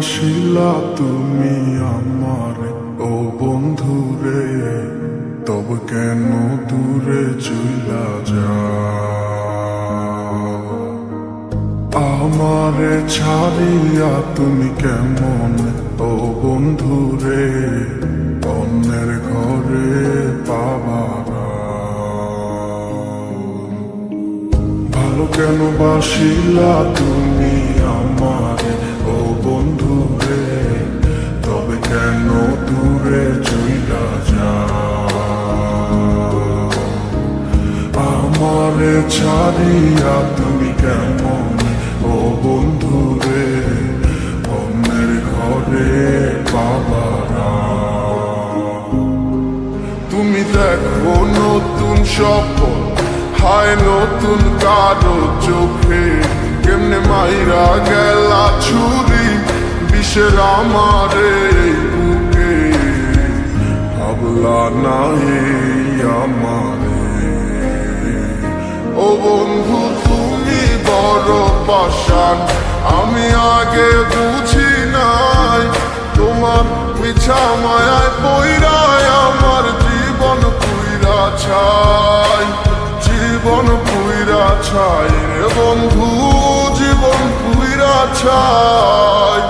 বাসিলা তুমি আমার ও বন্ধু রে, তবে কেন দূরে চইলা যাও? আমারে ছাড়িয়া তুমি কেমন ও বন্ধু রে, অন্যের ঘরে পাবারা। ভালো কেন বাসিলা তুমি আমারে ও বন্ধু রে, তবে কেন দূরে চইলা যাও? আমারে ছাড়িয়া তুমি কেমন ও বন্ধু রে, অন্যের ঘরে বাবারা। তুমি দেখো নতুন স্বপ্ন, হায় নতুন কারো চোখে, কেমনে মাইরা গেলা ছুরি বিষের আমারে বুকে। ভাবলা না আমারে ও বন্ধু তুমি বড় পাষাণ, আমি আগে বুঝি নাই। তোমার মিছা মায়ায় পইরায় আমার জীবন পুইরা ছাই, জীবন পুইরা ছাই রে বন্ধু, জীবন পুইরা ছাই।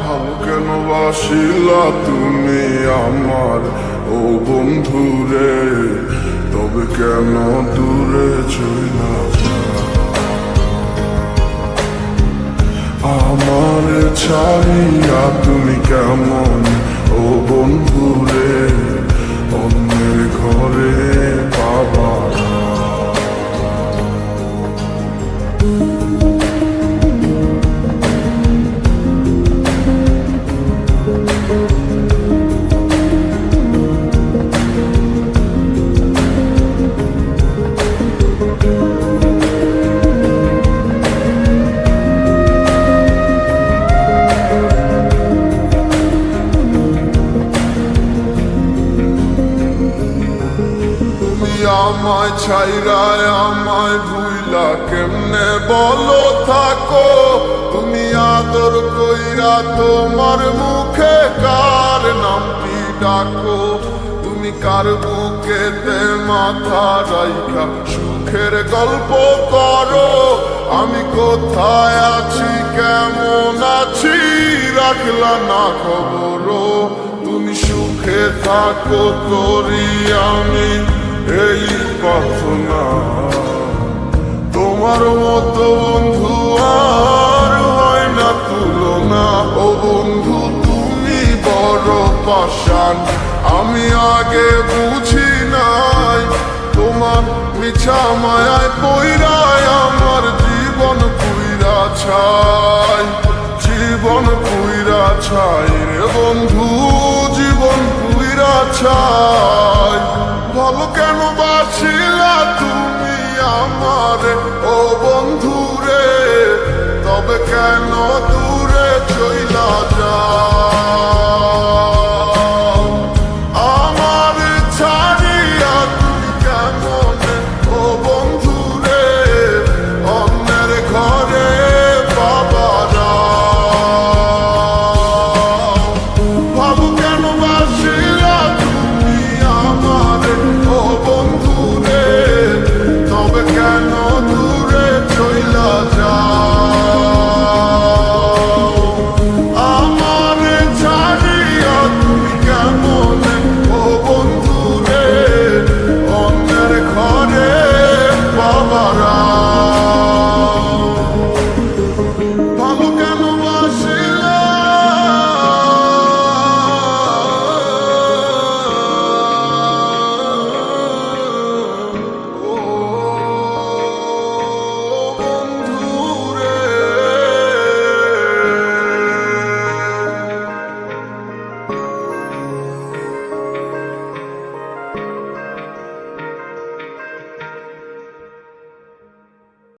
ভালো কেন বাসিলা তুমি আমার ও বন্ধু রে, তবে কেন দূরে চইলা যাও? আমার ছাড়িয়া তুমি কেমন ও বন্ধু রে, অন্যের ঘরে বাবারা। আমায় ছাইরায় আমায় ভুইলা কেমনে বলো থাকো? তুমি আদর কইরা তোমার মুখে কার নামটি ডাকো? তুমি কার বুকেতে মাথা রাইখা সুখের গল্প করো? আমি কোথায় আছি কেমন আছি রাখলা না খবর। তুমি সুখে থাকো করি আমি এই প্রার্থনা, তোমার মতো বন্ধু আর হয় না তুলনা। ও বন্ধু তুমি বড় পাষাণ, আমি আগে বুঝি নাই। তোমার মিছা মায়ায় পইরায় আমার জীবন পুইরা ছাই, জীবন পুইরা ছাই রে বন্ধু, জীবন পুইরা ছাই।